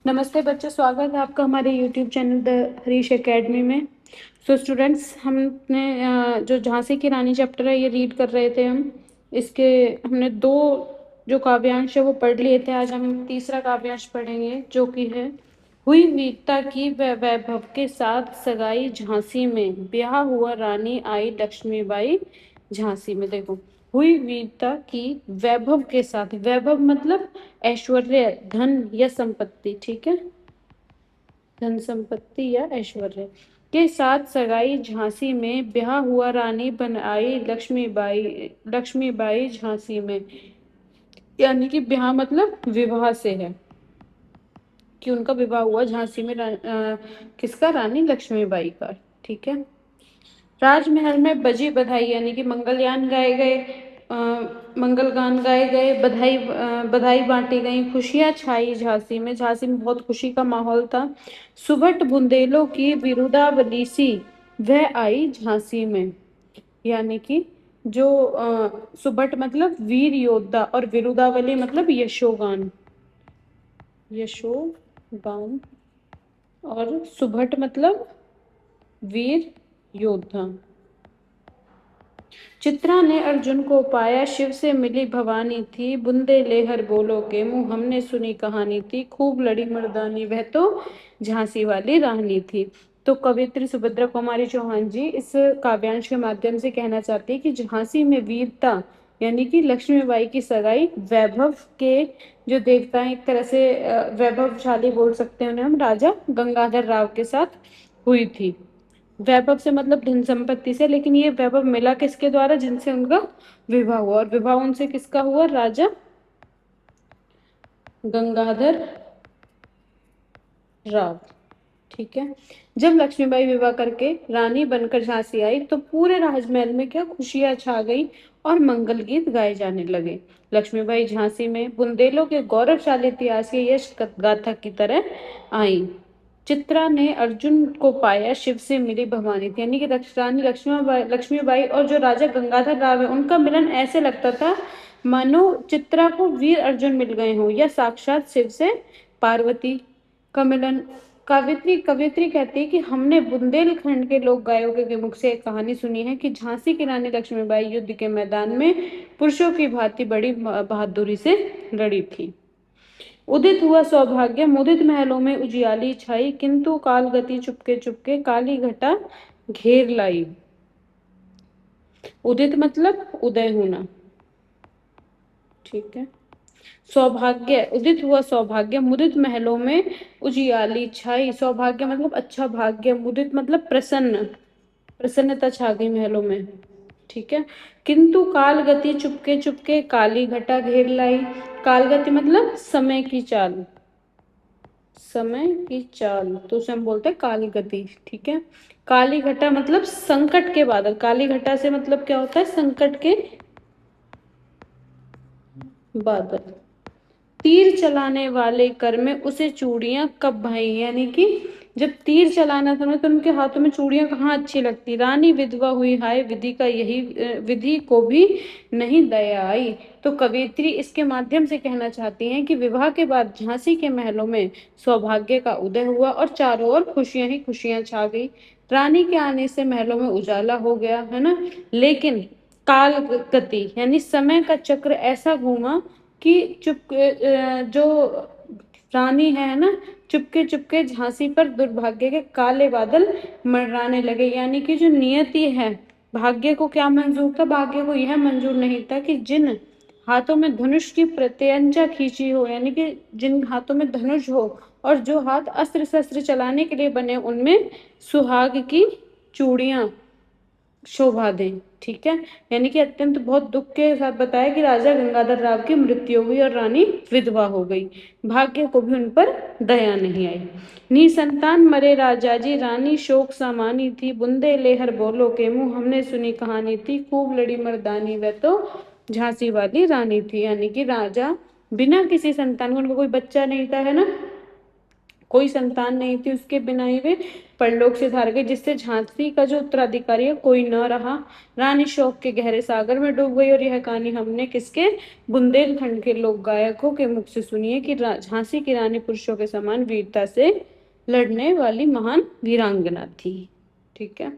नमस्ते बच्चों, स्वागत है आपका हमारे YouTube channel the Harish academy में। स्टूडेंट्स, हमने जो झांसी की रानी चैप्टर है ये रीड कर रहे थे हम। इसके हमने दो जो काव्यांश है वो पढ़ लिए थे। आज हम तीसरा काव्यांश पढ़ेंगे जो कि है हुई वीरता की वैभव के साथ सगाई झांसी में, ब्याह हुआ रानी आई लक्ष्मीबाई झांसी में। देखो, हुई वीरता की वैभव के साथ, वैभव मतलब ऐश्वर्य, धन या संपत्ति, ठीक है, धन संपत्ति या ऐश्वर्य के साथ सगाई झांसी में, ब्याह हुआ रानी बन आई लक्ष्मीबाई झांसी में। यानी कि ब्याह मतलब विवाह से है, कि उनका विवाह हुआ झांसी में किसका, रानी लक्ष्मीबाई का, ठीक है। राजमहल में बजी बधाई, यानी कि मंगलयान गाए गए, मंगल गान गाए गए, बधाई बांटी गई, खुशियां छाई झांसी में। झांसी में बहुत खुशी का माहौल था। सुभट बुंदेलों की विरुदावली सी वह आई झांसी में। यानी कि जो सुभट मतलब वीर योद्धा और विरुदावली मतलब यशोगान, यशोगान, और सुभट मतलब वीर योद्धा। चित्रा ने अर्जुन को पाया, शिव से मिली भवानी थी, बुंदे लेहर बोलो के मुंह हमने सुनी कहानी थी, खूब लड़ी मर्दानी वह तो झांसी वाली रानी थी। तो कवित्री सुभद्रा कुमारी चौहान जी इस काव्यांश के माध्यम से कहना चाहती है कि झांसी में वीरता यानी कि लक्ष्मीबाई की सगाई वैभव के जो देवता हैं, एक तरह से वैभवशाली बोल सकते हैं उन्हें हम, राजा गंगाधर राव के साथ हुई थी। वैभव से मतलब धन संपत्ति से, लेकिन ये वैभव मिला किसके द्वारा, जिनसे उनका विवाह हुआ, और विवाह उनसे किसका हुआ, राजा गंगाधर राव, ठीक है। जब लक्ष्मीबाई विवाह करके रानी बनकर झांसी आई तो पूरे राजमहल में क्या खुशियां छा गई और मंगल गीत गाए जाने लगे। लक्ष्मीबाई झांसी में बुंदेलों के गौरवशाली इतिहास की यश गाथा की तरह आई। चित्रा ने अर्जुन को पाया, शिव से मिली भवानी थी। यानी कि रानी लक्ष्मीबाई और जो राजा गंगाधर राव है उनका मिलन ऐसे लगता था मानो चित्रा को वीर अर्जुन मिल गए हों या साक्षात शिव से पार्वती का मिलन। कवित्री कहती है कि हमने बुंदेलखंड के लोक गायकों के मुख से एक कहानी सुनी है कि झांसी की रानी लक्ष्मीबाई युद्ध के मैदान में पुरुषों की भांति बड़ी बहादुरी से लड़ी थी। उदित हुआ सौभाग्य, मुदित महलों में उजियाली छाई, किंतु काल गति चुपके चुपके काली घटा घेर लाई। उदित मतलब उदय होना, ठीक है। सौभाग्य, उदित हुआ सौभाग्य, मुदित महलों में उजियाली छाई। सौभाग्य मतलब अच्छा भाग्य, मुदित मतलब प्रसन्न, प्रसन्नता छा गई महलों में, ठीक है। किंतु काल गति चुपके चुपके काली घटा घेर लाई। काल गति मतलब समय की चाल, समय की चाल, तो उसे हम बोलते हैं काली गति, ठीक है। काली घटा मतलब संकट के बादल, काली घटा से मतलब क्या होता है, संकट के बादल। तीर चलाने वाले कर में उसे चूड़ियां कब भाई, यानी कि जब तीर चलाना था ना तो उनके हाथों में चूड़ियां कहाँ अच्छी लगती। रानी विधवा हुई हाय, विधि का यही विधि को भी नहीं दया आई। तो कवियत्री इसके माध्यम से कहना चाहती हैं कि विवाह के बाद झांसी के महलों में सौभाग्य का उदय हुआ और चारों ओर खुशियां ही खुशियां छा गई। रानी के आने से महलों में उजाला हो गया, है ना। लेकिन काल गति यानी समय का चक्र ऐसा घूमा कि जो रानी है ना, चुपके चुपके झांसी पर दुर्भाग्य के काले बादल मंडराने लगे। यानी कि जो नियति है, भाग्य को क्या मंजूर था, भाग्य को यह मंजूर नहीं था कि जिन हाथों में धनुष की प्रत्यंचा खींची हो, यानी कि जिन हाथों में धनुष हो और जो हाथ अस्त्र शस्त्र चलाने के लिए बने, उनमें सुहाग की चूड़ियां शोभा दें, ठीक है। यानी कि अत्यंत बहुत दुख के साथ बताया कि राजा गंगाधर राव की मृत्यु हुई और रानी विधवा हो गई। भाग्य को भी उन पर दया नहीं आई। निसंतान मरे राजा जी, रानी शोक सामानी थी, बुंदे लेहर बोलो के मुंह हमने सुनी कहानी थी, खूब लड़ी मर्दानी वह तो झांसी वाली रानी थी। यानी कि राजा बिना किसी संतान को, उनका कोई बच्चा नहीं था, है ना, कोई संतान नहीं थी उसके बिना ही वे परलोक से धार गई, जिससे झांसी का जो उत्तराधिकारी है कोई न रहा। रानी शोक के गहरे सागर में डूब गई। और यह कहानी हमने किसके, बुंदेलखंड के लोक गायकों के मुख से सुनी है कि झांसी की रानी पुरुषों के समान वीरता से लड़ने वाली महान वीरांगना थी। ठीक है,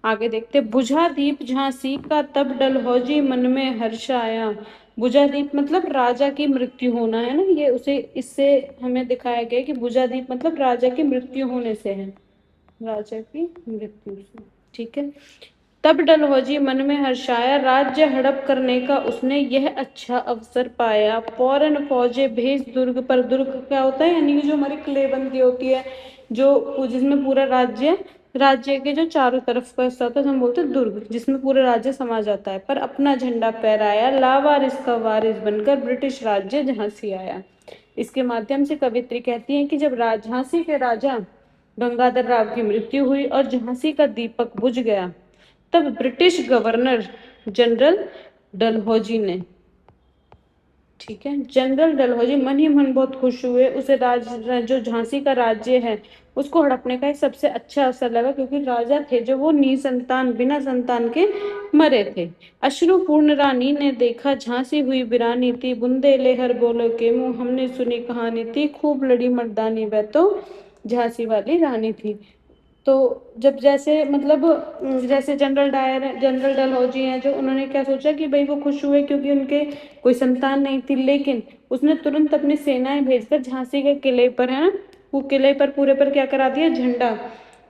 आगे देखते। बुझा दीप झांसी का तब डलहौजी मन में हर्ष आया। बुझा दीप मतलब राजा की मृत्यु होना है ना, ये उसे इससे हमें दिखाया गया कि बुझा दीप मतलब राजा की मृत्यु होने से है, राजा की मृत्यु से। ठीक है, तब डलहौजी मन में हर्षाया, राज्य हड़प करने का उसने यह अच्छा अवसर पाया। फौरन फौजे भेज दुर्ग पर। दुर्ग क्या होता है, यानी कि जो हमारी किलेबंदी होती है, जो जिसमें पूरा राज्य, राज्य के जो चारों तरफ का हिस्सा होता है, हम बोलते हैं दुर्ग, जिसमें पूरा राज्य समा जाता है। पर अपना झंडा फहराया, लावारिस का वारिस बनकर ब्रिटिश राज्य झांसी आया। इसके माध्यम से कवित्री कहती है कि जब झांसी के राजा गंगाधर राव की मृत्यु हुई और झांसी का दीपक बुझ गया, तब ब्रिटिश गवर्नर जनरल डलहौजी ने, ठीक है, जनरल डलहौजी मन ही मन बहुत खुश हुए। उसे जो झांसी का राज्य है उसको हड़पने का एक सबसे अच्छा अवसर लगा, क्योंकि राजा थे जो वो निसंतान, बिना संतान के मरे थे। अश्रुपूर्ण रानी ने देखा झांसी हुई वीरानी थी, बुंदे लेहर बोलो के मुंह हमने सुनी कहानी थी, खूब लड़ी मर्दानी वह तो झांसी वाली रानी थी। तो जब जैसे मतलब जैसे जनरल डलहौजी हैं, जो उन्होंने क्या सोचा कि भाई वो खुश हुए क्योंकि उनके कोई संतान नहीं थी, लेकिन उसने तुरंत अपनी सेनाएं भेजकर झांसी के किले पर, है ना, वो किले पर पूरे पर क्या करा दिया, झंडा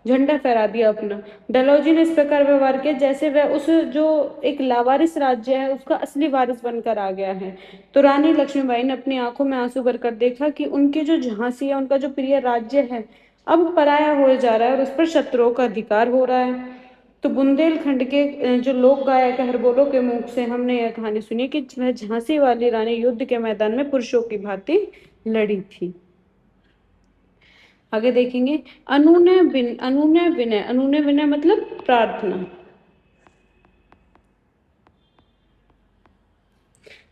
झंडा फहरा दिया अपना। डलहौजी ने इस प्रकार व्यवहार किया जैसे वह उस जो एक लावारिस राज्य है उसका असली वारिस बनकर आ गया है। तो रानी लक्ष्मीबाई ने अपनी आंखों में आंसू भरकर देखा कि उनके जो झांसी है, उनका जो प्रिय राज्य है, अब पराया हो जा रहा है और उस पर शत्रुओं का अधिकार हो रहा है। तो बुंदेलखंड के जो लोक गायक है हरबोलो के मुख से हमने यह कहानी सुनी कि वह झांसी वाली रानी युद्ध के मैदान में पुरुषों की भांति लड़ी थी। आगे देखेंगे, अनुनय विनय। अनुनय विनय मतलब प्रार्थना।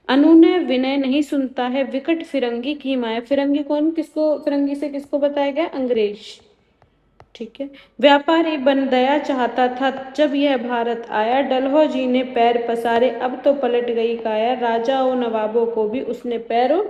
अनुनय विनय नहीं सुनता है विकट फिरंगी की माया। फिरंगी कौन, किसको, फिरंगी से किसको बताया गया, अंग्रेज। ठीक है, व्यापारी बन दया चाहता था जब यह भारत आया, डलहौजी ने पैर पसारे अब तो पलट गई काया, राजाओं नवाबों को भी उसने पैरों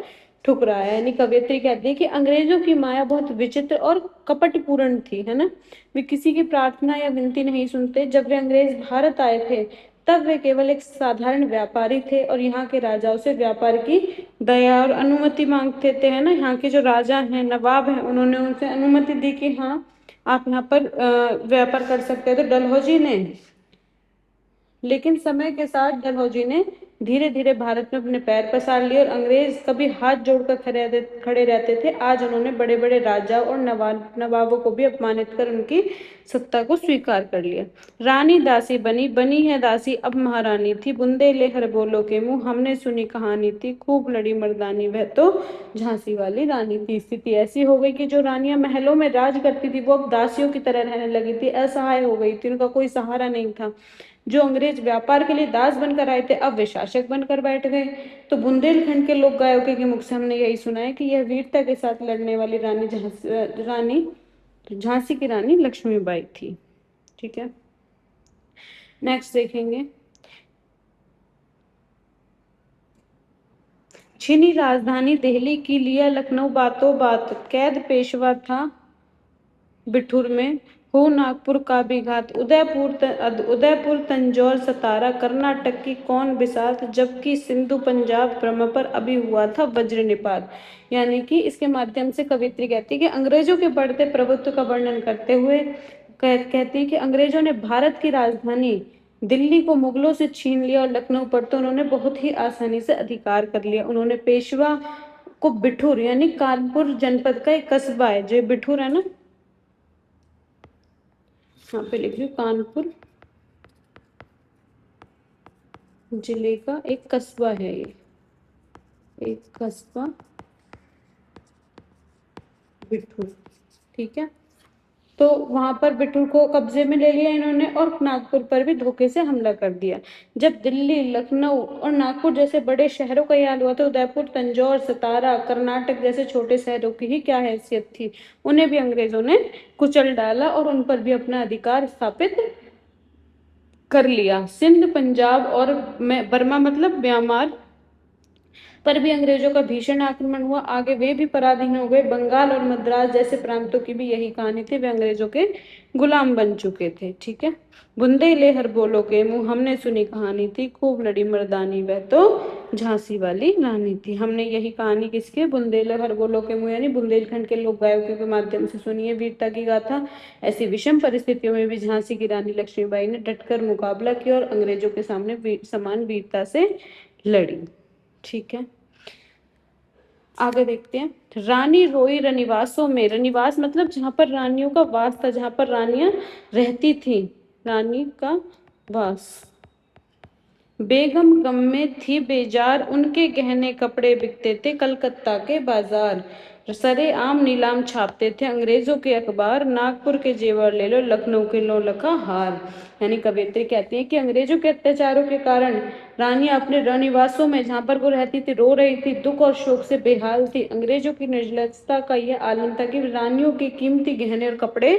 ठुकराया। यानी कवियत्री कहती है कि अंग्रेजों की माया बहुत विचित्र और कपटपूर्ण थी, है ना, वे किसी की प्रार्थना या विनती नहीं सुनते। जब वे अंग्रेज भारत आए थे तब वे केवल एक साधारण व्यापारी थे और यहाँ के राजाओं से व्यापार की दया और अनुमति मांगते थे, है ना। यहाँ के जो राजा हैं, नवाब हैं, उन्होंने उनसे अनुमति दी कि हाँ आप यहाँ पर व्यापार कर सकते हैं। तो डलहौजी ने, लेकिन समय के साथ डलहौजी ने धीरे धीरे भारत में अपने पैर पसार लिए और अंग्रेज कभी हाथ जोड़कर खड़े रहते थे, आज उन्होंने बड़े बड़े राजाओं और नवाबों को भी अपमानित कर उनकी सत्ता को स्वीकार कर लिया। रानी दासी बनी बनी है दासी अब महारानी थी, बुंदे लेहर बोलो के मुंह हमने सुनी कहानी थी, खूब लड़ी मर्दानी वह तो झांसी वाली रानी थी। स्थिति ऐसी हो गई कि जो रानियां महलों में राज करती थी वो अब दासियों की तरह रहने लगी थी, असहाय हो गई थी, उनका कोई सहारा नहीं था। जो अंग्रेज व्यापार के लिए दास बनकर आए थे अब वे शासक बनकर बैठ गए। तो बुंदेलखंड के लोक गायकों के मुख से हमने यही सुना है कि यह वीरता के साथ लड़ने वाली रानी झांसी की रानी लक्ष्मीबाई थी। ठीक है, नेक्स्ट देखेंगे, छीनी राजधानी दिल्ली की लिया लखनऊ बातों बात, कैद पेशवा था बिठूर में, हो नागपुर का भी घात, उदयपुर तंजौर सतारा, कर्नाटक की कौन बिसात, जबकि सिंधु पंजाब ब्रह्म पर अभी हुआ था वज्र निपात। यानी कि इसके माध्यम से कवित्री कहती है कि अंग्रेजों के बढ़ते प्रभुत्व का वर्णन करते हुए कहती है कि अंग्रेजों ने भारत की राजधानी दिल्ली को मुगलों से छीन लिया और लखनऊ पर तो उन्होंने बहुत ही आसानी से अधिकार कर लिया। उन्होंने पेशवा को बिठूर यानी कानपुर जनपद का एक कस्बा है, जो बिठूर है ना, यहाँ पे लिख रही हूँ, कानपुर जिले का एक कस्बा है, ये एक कस्बा बिठूर। ठीक है, तो वहां पर बिठूर को कब्जे में ले लिया इन्होंने और नागपुर पर भी धोखे से हमला कर दिया। जब दिल्ली, लखनऊ और नागपुर जैसे बड़े शहरों का ये हाल हुआ तो उदयपुर, तंजौर, सतारा, कर्नाटक जैसे छोटे शहरों की ही क्या हैसियत थी। उन्हें भी अंग्रेजों ने कुचल डाला और उन पर भी अपना अधिकार स्थापित कर लिया। सिंध, पंजाब और बर्मा मतलब म्यांमार पर भी अंग्रेजों का भीषण आक्रमण हुआ। आगे वे भी पराधीन हो गए। बंगाल और मद्रास जैसे प्रांतों की भी यही कहानी थी, वे अंग्रेजों के गुलाम बन चुके थे। ठीक है। बुंदे लेहर बोलो के मुंह, हमने सुनी कहानी थी, खूब लड़ी मर्दानी, वह तो झांसी वाली रानी थी। हमने यही कहानी किसके, बुंदे लेहर बोलो के मुंह यानी बुंदेलखंड के लोक गायकों के माध्यम से सुनी है वीरता की गाथा। ऐसी विषम परिस्थितियों में भी झांसी की रानी लक्ष्मीबाई ने डटकर मुकाबला किया और अंग्रेजों के सामने समान वीरता से लड़ी। ठीक है, आगे देखते हैं। रानी रोई रनिवासों में, रनिवास मतलब जहां पर रानियों का वास था, जहां पर रानियां रहती थी, रानी का वास। बेगम गम में थी बेजार, उनके गहने कपड़े बिकते थे कलकत्ता के बाजार। सरे आम नीलाम छापते थे अंग्रेजों के अखबार, नागपुर के जेवर ले लो, लखनऊ के लो लखा हार। यानी कवियत्री कहती है कि अंग्रेजों के अत्याचारों के कारण रानियां अपने रनिवासों में जहां पर वो रहती थी रो रही थी, दुख और शोक से बेहाल थी। अंग्रेजों की निर्लजता का यह आलम था कि रानियों के कीमती गहने और कपड़े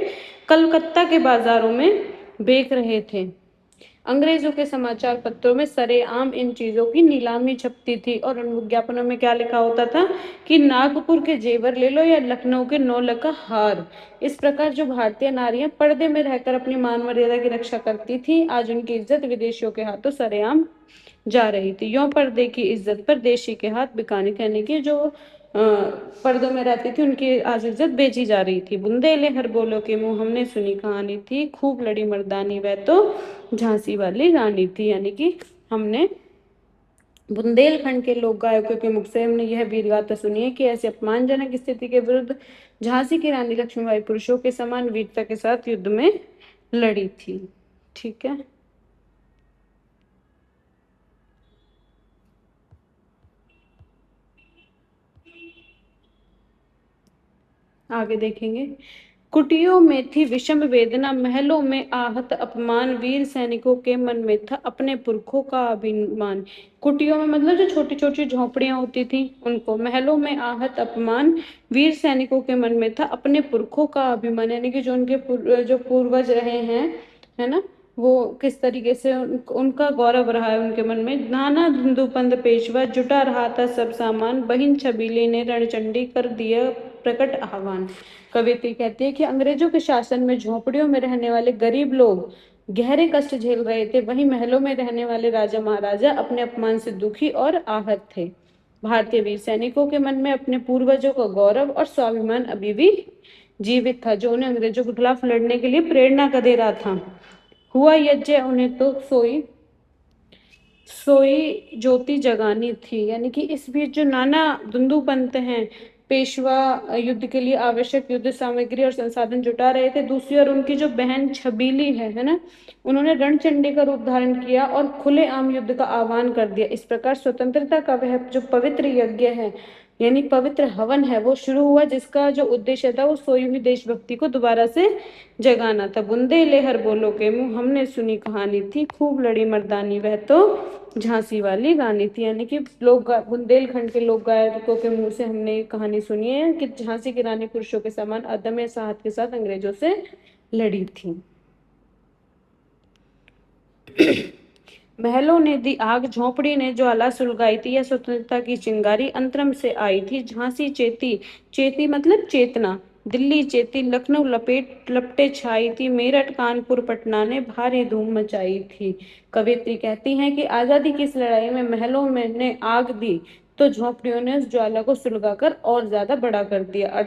कलकत्ता के बाजारों में बेच रहे थे। अंग्रेजों के समाचार पत्रों में सरेआम इन चीजों की नीलामी छपती थी और उन विज्ञापनों में क्या लिखा होता था कि नागपुर के जेवर ले लो या लखनऊ के 9 लाख का हार। इस प्रकार जो भारतीय नारियां पर्दे में रहकर अपनी मान मर्यादा की रक्षा करती थी, आज उनकी इज्जत विदेशियों के हाथों सरेआम जा रही थी। यों पर्दे की इज्जत पर देशी के हाथ बिकानी, कहने की जो पर्दों में रहती थी उनकी आज इज्जत बेची जा रही थी। बुंदेले हर बोलो के मुंह, हमने सुनी कहानी थी, खूब लड़ी मर्दानी, वह तो झांसी वाली रानी थी। यानी कि हमने बुंदेलखंड के लोक गायकों के मुख से हमने यह वीर गाथा सुनी है कि ऐसी अपमानजनक स्थिति के विरुद्ध झांसी की रानी लक्ष्मीबाई पुरुषों के समान वीरता के साथ युद्ध में लड़ी थी। ठीक है, आगे देखेंगे। कुटियों में थी विषम वेदना, महलों में आहत अपमान, वीर सैनिकों के मन में था अपने पुरखों का अभिमान। कुटियों में मतलब जो छोटी छोटी झोपड़ियां होती थी उनको, महलों में आहत अपमान, वीर सैनिकों के मन में था अपने पुरखों का अभिमान, यानी कि जो उनके जो पूर्वज रहे हैं, है ना, वो किस तरीके से उनका गौरव रहा है उनके मन में। नाना धुंधुपंद पेशवा, जुटा रहा था सब सामान, बहिन छबीली ने रणचंडी कर दिया प्रकट आह्वान। कवित्री कहती है कि अंग्रेजों के शासन में झोपड़ियों में रहने वाले गरीब लोग गहरे कष्ट झेल रहे थे, वहीं महलों में रहने वाले राजा महाराजा अपने अपमान से दुखी और आहत थे। भारतीय वीर सैनिकों के मन में अपने पूर्वजों का गौरव और स्वाभिमान अभी भी जीवित था, जो उन्हें अंग्रेजों के खिलाफ लड़ने के लिए प्रेरणा का दे रहा था। हुआ यज्ञ उन्हें तो सोई सोई ज्योति जगानी थी। यानी कि इस बीच जो नाना दुंदू पंत हैं, पेशवा युद्ध के लिए आवश्यक युद्ध सामग्री और संसाधन जुटा रहे थे। दूसरी ओर उनकी जो बहन छबीली है ना, उन्होंने रणचंडी का रूप धारण किया और खुले आम युद्ध का आह्वान कर दिया। इस प्रकार स्वतंत्रता का वह जो पवित्र यज्ञ है, यानी पवित्र हवन है, वो शुरू हुआ, जिसका जो उद्देश्य था वो सोई हुई देशभक्ति को दोबारा से जगाना था। बुंदे लेहर बोलो के मुंह, हमने सुनी कहानी थी, खूब लड़ी मर्दानी, वह तो झांसी वाली रानी थी। यानी कि लोग बुंदेलखंड के लोक गायकों के मुंह से हमने ये कहानी सुनी है कि झांसी की रानी पुरुषों के समान अदम्य साहस के साथ अंग्रेजों से लड़ी थी। महलों ने दी आग, झोंपड़ी ने ज्वाला सुलगाई थी, यह स्वतंत्रता की चिंगारी अंतरम से आई थी। झांसी चेती, चेती मतलब चेतना, दिल्ली चेती, लखनऊ लपटे छाई थी, मेरठ कानपुर पटना ने भारी धूम मचाई थी। कवित्री कहती हैं कि आजादी की इस लड़ाई में महलों में ने आग दी तो झोंपड़ियों ने उस ज्वाला को सुलगाकर और ज्यादा बड़ा कर दिया।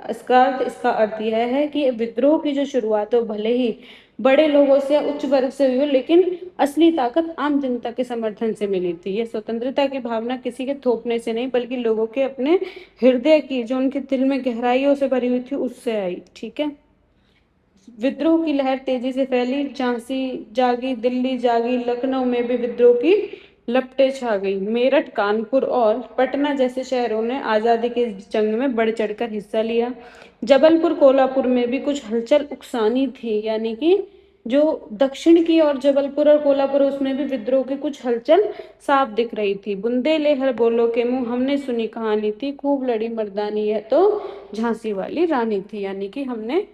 इसका अर्थ यह है कि विद्रोह की जो शुरुआत है भले ही बड़े लोगों से उच्च वर्ग से हुई, लेकिन असली ताकत आम जनता के समर्थन से मिली थी। यह स्वतंत्रता की भावना किसी के थोपने से नहीं, बल्कि लोगों के अपने हृदय की, जो उनके दिल में गहराइयों से भरी हुई थी, उससे आई। ठीक है, विद्रोह की लहर तेजी से फैली, झांसी जागी, दिल्ली जागी, लखनऊ में भी विद्रोह की लपटे छा गई। मेरठ, कानपुर और पटना जैसे शहरों ने आज़ादी के जंग में बढ़ चढ़कर हिस्सा लिया। जबलपुर, कोल्हापुर में भी कुछ हलचल उकसानी थी, यानी कि जो दक्षिण की और जबलपुर और कोल्हापुर, उसमें भी विद्रोह की कुछ हलचल साफ दिख रही थी। बुंदेलेहर बोलो के मुंह, हमने सुनी कहानी थी, खूब लड़ी मर्दानी है तो झांसी वाली रानी थी। यानी कि हमने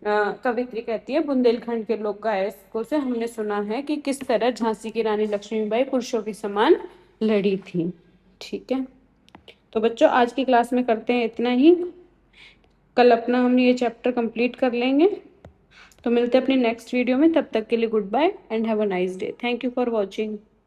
कवित्री कहती है बुंदेलखंड के लोक गायकों से हमने सुना है कि किस तरह झांसी की रानी लक्ष्मीबाई पुरुषों के समान लड़ी थी। ठीक है, तो बच्चों आज की क्लास में करते हैं इतना ही। कल अपना हम ये चैप्टर कंप्लीट कर लेंगे। तो मिलते हैं अपनी नेक्स्ट वीडियो में, तब तक के लिए goodbye and have a nice day. Thank you for watching.